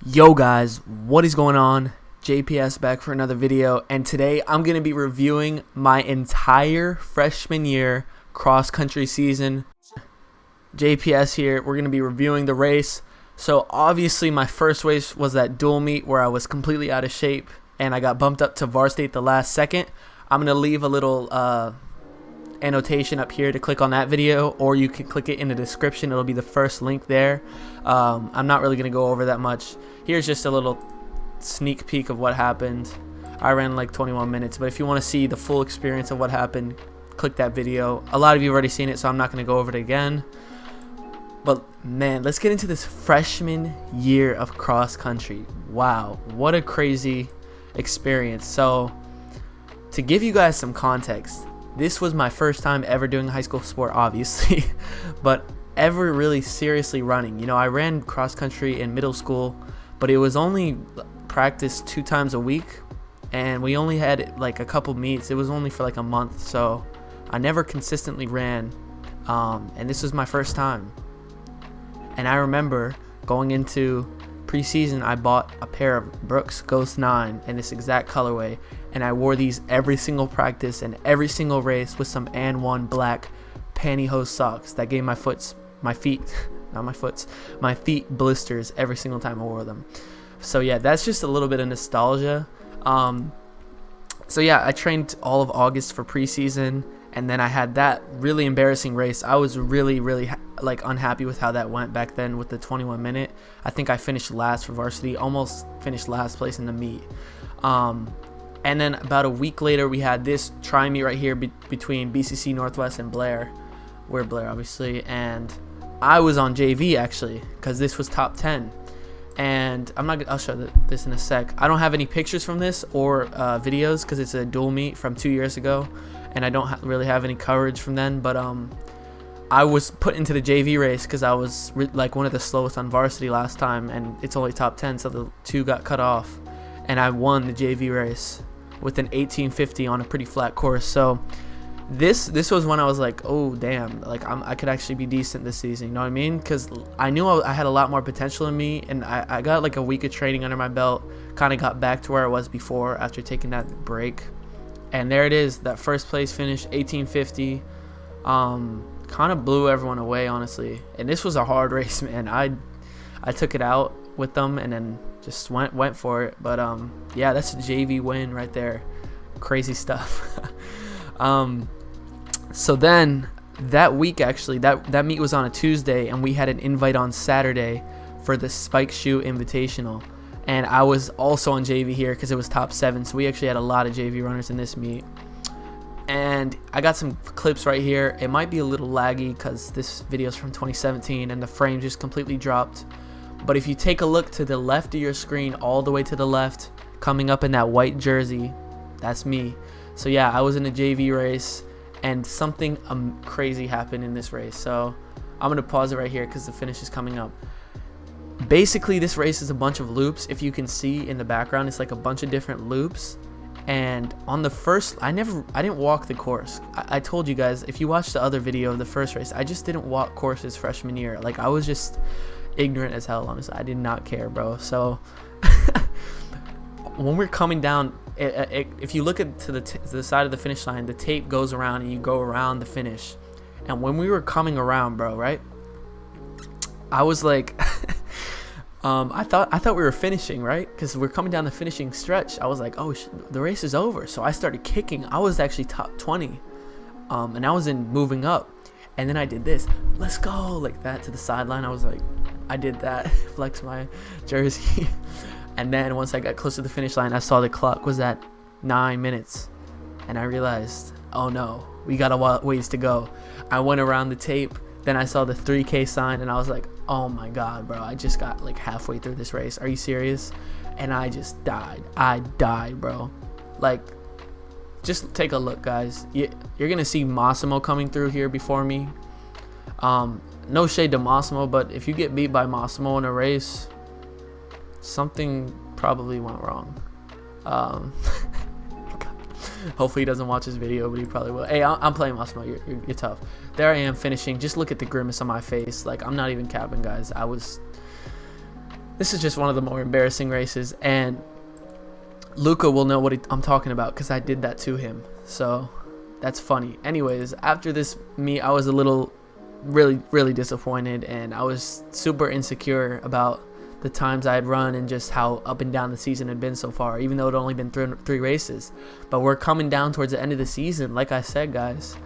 Yo guys, what is going on? JPS back for another video, and today I'm going to be reviewing my entire freshman year cross country season. JPS here. We're going to be reviewing the race. So obviously my first race was that dual meet where I was completely out of shape and I got bumped up to varsity at the last second. I'm going to leave a little annotation up here to click on that video, or you can click it in the description. It'll be the first link there. I'm not really going to go over that much. Here's just a little sneak peek of what happened. I ran like 21 minutes, but if you want to see the full experience of what happened, click that video. A lot of you have already seen it, so I'm not going to go over it again. But man, let's get into this freshman year of cross country. Wow, what a crazy experience. So to give you guys some context, this was my first time ever doing a high school sport, obviously, but ever really seriously running. You know, I ran cross country in middle school, but it was only practice 2 times a week, and we only had like a couple meets. It was only for like a month, so I never consistently ran, and this was my first time. And I remember going into preseason, I bought a pair of Brooks Ghost 9 in this exact colorway, and I wore these every single practice and every single race with some AND1 black pantyhose socks that gave my feet blisters every single time I wore them. So yeah, that's just a little bit of nostalgia. So yeah, I trained all of August for preseason, and then I had that really embarrassing race. I was really like unhappy with how that went back then with the 21 minute. I think I finished last for varsity, almost finished last place in the meet. And then about a week later, we had this tri-meet right here between BCC Northwest and Blair. We're Blair, obviously, and I was on JV actually because this was top 10. And I'll show this in a sec. I don't have any pictures from this or videos because it's a dual meet from 2 years ago, and I don't really have any coverage from then. But I was put into the JV race because I was like one of the slowest on varsity last time, and it's only top 10, so the 2 got cut off, and I won the JV race with an 1850 on a pretty flat course. So this was when I was like, oh damn, like I could actually be decent this season, you know what I mean? Because I knew I had a lot more potential in me, and I got like a week of training under my belt, kind of got back to where I was before after taking that break. And there it is, that first place finish, 1850. Kind of blew everyone away, honestly. And this was a hard race, man. I took it out with them and then just went for it. But yeah, that's a JV win right there. Crazy stuff. So then that week, actually, that meet was on a Tuesday, and we had an invite on Saturday for the Spike Shoe Invitational, and I was also on JV here because it was top 7, so we actually had a lot of JV runners in this meet. And I got some clips right here. It might be a little laggy because this video is from 2017 and the frame just completely dropped, but if you take a look to the left of your screen, all the way to the left, coming up in that white jersey, that's me. So yeah, I was in a JV race, and something crazy happened in this race. So I'm gonna pause it right here because the finish is coming up. Basically, this race is a bunch of loops. If you can see in the background, it's like a bunch of different loops. And on the first, I didn't walk the course. I told you guys, if you watch the other video of the first race, I just didn't walk courses freshman year. Like, I was just ignorant as hell, honestly. I did not care, bro. So when we're coming down, if you look to the side of the finish line, the tape goes around and you go around the finish. And when we were coming around, bro, right, I was like I thought we were finishing, right, because we're coming down the finishing stretch. I was like, oh the race is over. So I started kicking. I was actually top 20, and I was in moving up, and then I did this, let's go, like that, to the sideline. I was like, I did that, flex my jersey. And then once I got close to the finish line, I saw the clock was at 9 minutes, and I realized, oh no, we got a ways to go. I went around the tape, then I saw the 3K sign, and I was like, oh my god, bro, I just got like halfway through this race. Are you serious? And I just died. I died, bro. Like, just take a look, guys. You're gonna see Massimo coming through here before me. No shade to Massimo, but if you get beat by Massimo in a race, something probably went wrong. Hopefully he doesn't watch this video, but he probably will. Hey, I'm playing Massimo. You're tough. There I am finishing. Just look at the grimace on my face. Like, I'm not even capping, guys. This is just one of the more embarrassing races, and Luca will know what I'm talking about because I did that to him. So that's funny. Anyways, after this meet, I was a little really disappointed, and I was super insecure about the times I had run and just how up and down the season had been so far, even though it had only been three races. But we're coming down towards the end of the season. Like I said, guys,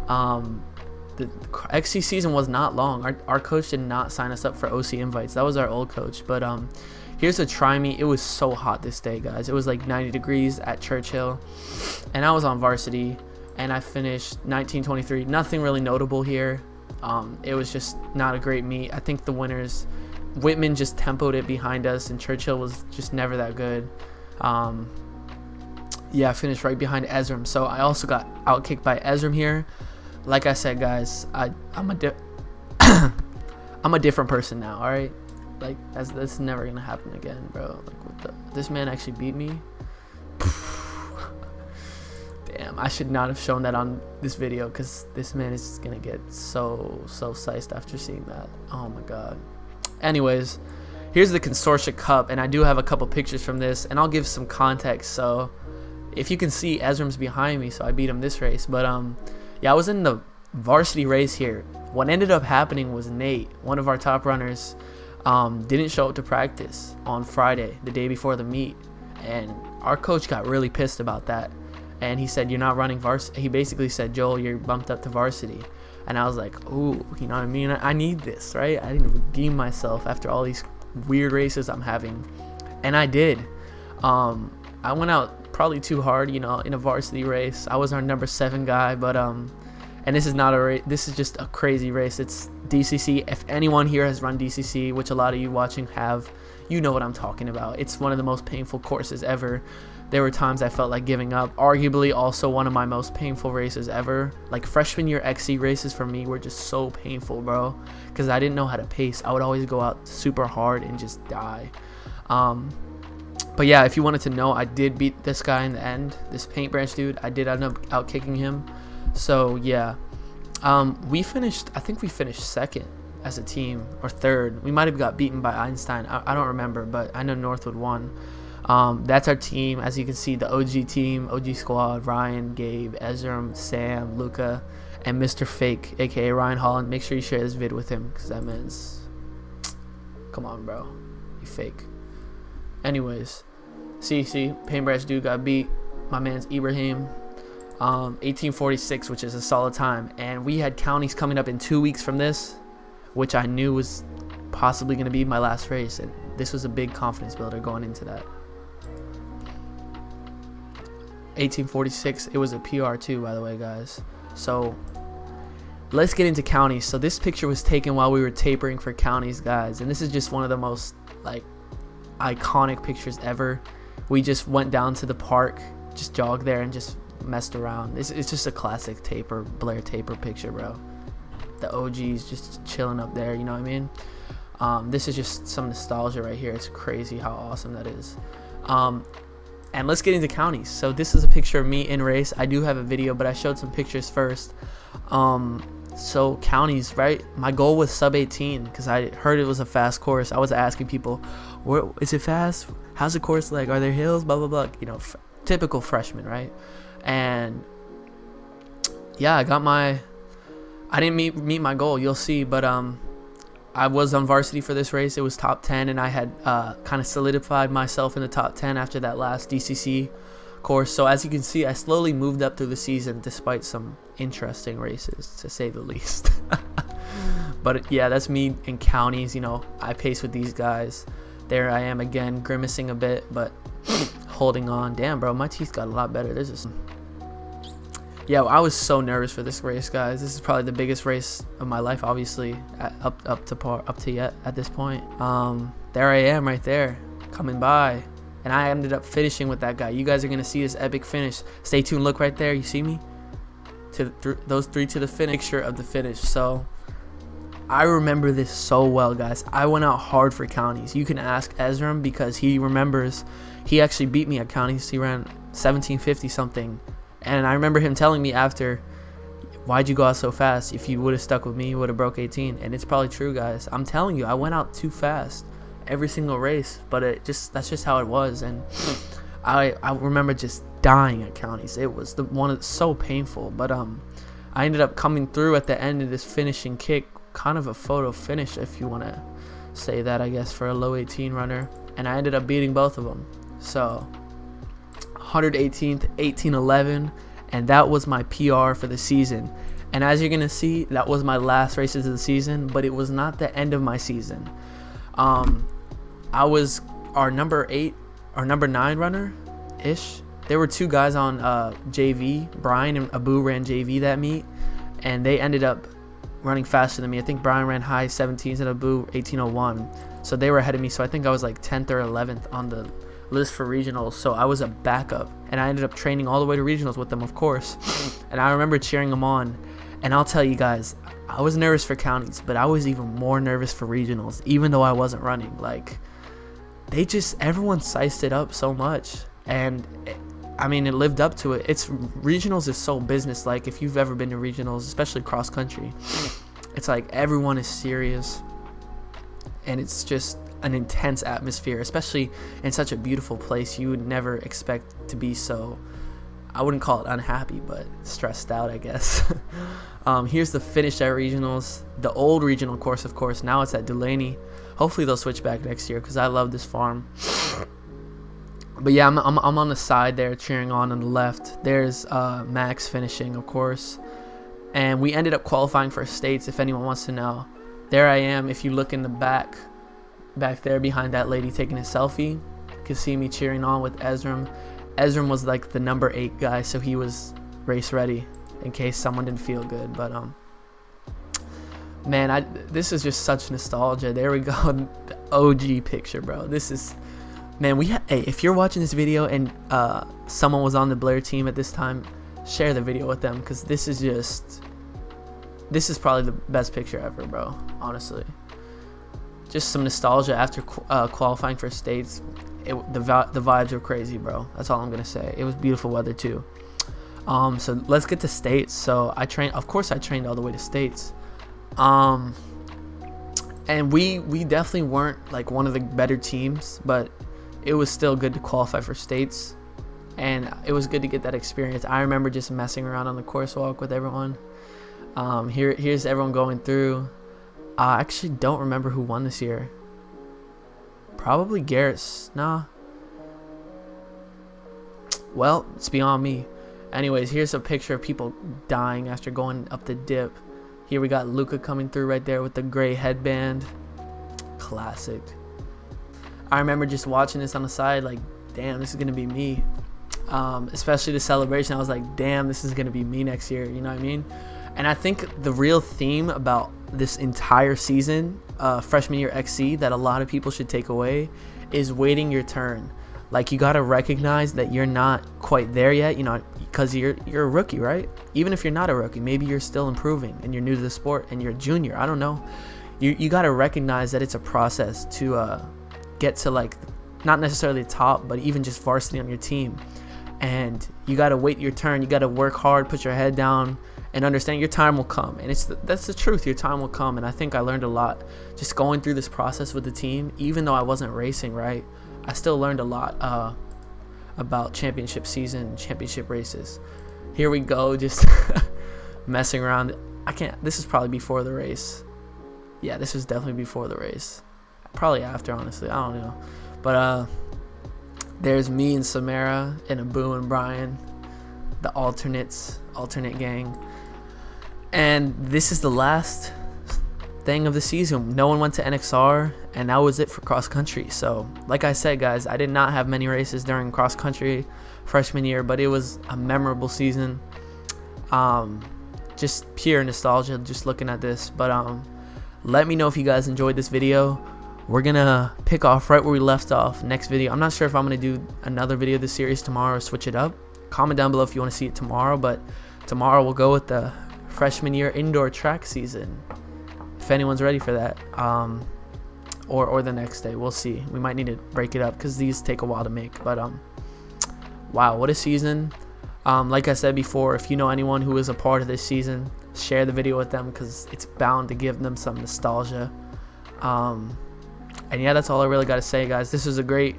the XC season was not long. Our coach did not sign us up for OC invites. That was our old coach. But here's a try me. It was so hot this day, guys. It was like 90 degrees at Churchill, and I was on varsity, and I finished 1923. Nothing really notable here. It was just not a great meet. I think the winners, Whitman just tempoed it behind us, and Churchill was just never that good. Yeah, I finished right behind Ezram. So I also got outkicked by Ezram here. Like I said, guys, I'm a different person now. All right, like that's never gonna happen again, bro. Like this man actually beat me. Damn, I should not have shown that on this video because this man is gonna get so sized after seeing that. Oh my god. Anyways, here's the Consoria Cup, and I do have a couple pictures from this, and I'll give some context. So if you can see, Ezram's behind me, so I beat him this race. But yeah, I was in the varsity race here. What ended up happening was Nate, one of our top runners, didn't show up to practice on Friday, the day before the meet, and our coach got really pissed about that. And he said, "You're not running varsity." He basically said, "Joel, you're bumped up to varsity." And I was like, "Ooh, you know what I mean? I need this, right? I need to redeem myself after all these weird races I'm having." And I did. I went out probably too hard, you know, in a varsity race. I was our number 7 guy, but and this is not a race. This is just a crazy race. It's DCC. If anyone here has run DCC, which a lot of you watching have, you know what I'm talking about. It's one of the most painful courses ever. There were times I felt like giving up. Arguably also one of my most painful races ever. Like freshman year XC races for me were just so painful, bro, because I didn't know how to pace. I would always go out super hard and just die. But yeah, if you wanted to know, I did beat this guy in the end, this paintbranch dude. I did end up out kicking him. So yeah, we finished, I think we finished 2nd as a team, or 3rd. We might have got beaten by Einstein. I don't remember, but I know Northwood won. That's our team. As you can see, the OG team, OG squad: Ryan, Gabe, Ezram, Sam, Luca, and Mr. Fake, aka Ryan Holland. Make sure you share this vid with him, because that man's, come on, bro, you fake. Anyways, see, paintbrush dude got beat. My man's Ibrahim. 1846, which is a solid time, and we had counties coming up in 2 weeks from this, which I knew was possibly going to be my last race, and this was a big confidence builder going into that. 1846, it was a PR too, by the way, guys. So let's get into counties. So this picture was taken while we were tapering for counties, guys, and this is just one of the most like iconic pictures ever. We just went down to the park, just jogged there, and just messed around. It's just a classic Blair taper picture, bro. The OG's just chilling up there, you know what I mean? This is just some nostalgia right here. It's crazy how awesome that is. And let's get into counties. So this is a picture of me in race. I do have a video, but I showed some pictures first. So counties, right? My goal was sub 18 because I heard it was a fast course. I was asking people, where is it fast? How's the course like? Are there hills? Blah blah blah. You know, typical freshman, right? And yeah, I didn't meet my goal. You'll see, but I was on varsity for this race. It was top 10, and I had kind of solidified myself in the top 10 after that last DCC course. So as you can see, I slowly moved up through the season despite some interesting races, to say the least. But yeah, that's me in counties. You know, I pace with these guys. There I am again, grimacing a bit, but holding on. Damn, bro, my teeth got a lot better. There's just, yeah, I was so nervous for this race, guys. This is probably the biggest race of my life, obviously, up to yet at this point. There I am, right there, coming by, and I ended up finishing with that guy. You guys are gonna see this epic finish. Stay tuned. Look right there. You see me? Those 3 to the finish. Picture of the finish. So I remember this so well, guys. I went out hard for counties. You can ask Ezram because he remembers. He actually beat me at counties. He ran 1750 something. And I remember him telling me after, "Why'd you go out so fast? If you would have stuck with me, you would have broke 18." And it's probably true, guys. I'm telling you, I went out too fast. every single race, but that's just how it was. And I remember just dying at counties. It was the one that's so painful, but I ended up coming through at the end of this finishing kick, kind of a photo finish if you want to say that, I guess, for a low 18 runner, and I ended up beating both of them. So 118th, 18:11, and that was my PR for the season. And as you're gonna see, that was my last races of the season, but it was not the end of my season. I was our number 8 or number 9 runner ish. There were 2 guys on JV. Brian and Abu ran JV that meet, and they ended up running faster than me. I think Brian ran high 17s and Abu 18:01, so they were ahead of me. So I think I was like 10th or 11th on the list for regionals, so I was a backup, and I ended up training all the way to regionals with them, of course. And I remember cheering them on, and I'll tell you guys, I was nervous for counties, but I was even more nervous for regionals, even though I wasn't running. Like, everyone sized it up so much, and I mean, it lived up to it. Regionals is so business-like. If you've ever been to regionals, especially cross country, it's like everyone is serious, and it's just an intense atmosphere, especially in such a beautiful place. You would never expect to be so, I wouldn't call it unhappy, but stressed out, I guess. Here's the finish at regionals, the old regional course, of course. Now it's at Dulaney. Hopefully they'll switch back next year, because I love this farm. But yeah, I'm on the side there cheering on the left. There's Max finishing, of course. And we ended up qualifying for states, if anyone wants to know. There I am. If you look in the back there behind that lady taking a selfie, you can see me cheering on with Ezram. Ezram was like the number 8 guy, so he was race ready in case someone didn't feel good. But man, this is just such nostalgia. There we go. The OG picture, bro. This is, man, hey, if you're watching this video and someone was on the Blair team at this time, share the video with them, because this is probably the best picture ever, bro. Honestly, just some nostalgia after qualifying for states. The vibes were crazy, bro. That's all I'm gonna say. It was beautiful weather too. So let's get to states. So I trained all the way to states. And we definitely weren't like one of the better teams, but it was still good to qualify for states, and it was good to get that experience. I remember just messing around on the course walk with everyone. Here's everyone going through. I actually don't remember who won this year. Probably Garrett's. Nah. Well, it's beyond me. Anyways, here's a picture of people dying after going up the dip. Here we got Luca coming through right there with the gray headband. Classic. I remember just watching this on the side, like, damn, this is gonna be me. Especially the celebration, I was like, damn, this is gonna be me next year. You know what I mean? And I think the real theme about this entire season, freshman year XC, that a lot of people should take away is waiting your turn. Like, you gotta recognize that you're not quite there yet, you know, because you're a rookie, right? Even if you're not a rookie, maybe you're still improving and you're new to the sport and you're a junior. I don't know. You gotta recognize that it's a process to get to, like, not necessarily the top, but even just varsity on your team. And you gotta wait your turn. You gotta work hard, put your head down, and understand your time will come. And that's the truth. Your time will come. And I think I learned a lot just going through this process with the team. Even though I wasn't racing, right, I still learned a lot about championship season, championship races. Here we go, just messing around. This is probably before the race. Yeah, this was definitely before the race. Probably after, honestly. I don't know. But there's me and Samara and Abu and Brian, the alternate gang. And this is the last thing of the season. No one went to NXR, and that was it for cross country. So like I said, guys, I did not have many races during cross country freshman year, but it was a memorable season. Just pure nostalgia just looking at this. But let me know if you guys enjoyed this video. We're gonna pick off right where we left off next video. I'm not sure if I'm gonna do another video of this series tomorrow or switch it up. Comment down below if you want to see it tomorrow, but tomorrow we'll go with the freshman year indoor track season, if anyone's ready for that, or the next day. We'll see. We might need to break it up because these take a while to make. But wow, what a season. Like I said before, if you know anyone who is a part of this season, share the video with them because it's bound to give them some nostalgia. And yeah, that's all I really got to say, guys. This was a great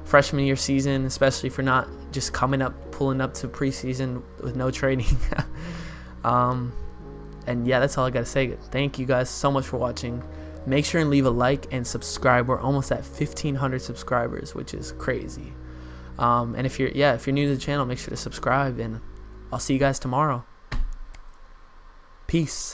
freshman year season, especially for not just pulling up to preseason with no training. And yeah, that's all I got to say. Thank you guys so much for watching. Make sure and leave a like and subscribe. We're almost at 1,500 subscribers, which is crazy. And if you're new to the channel, make sure to subscribe, and I'll see you guys tomorrow. Peace.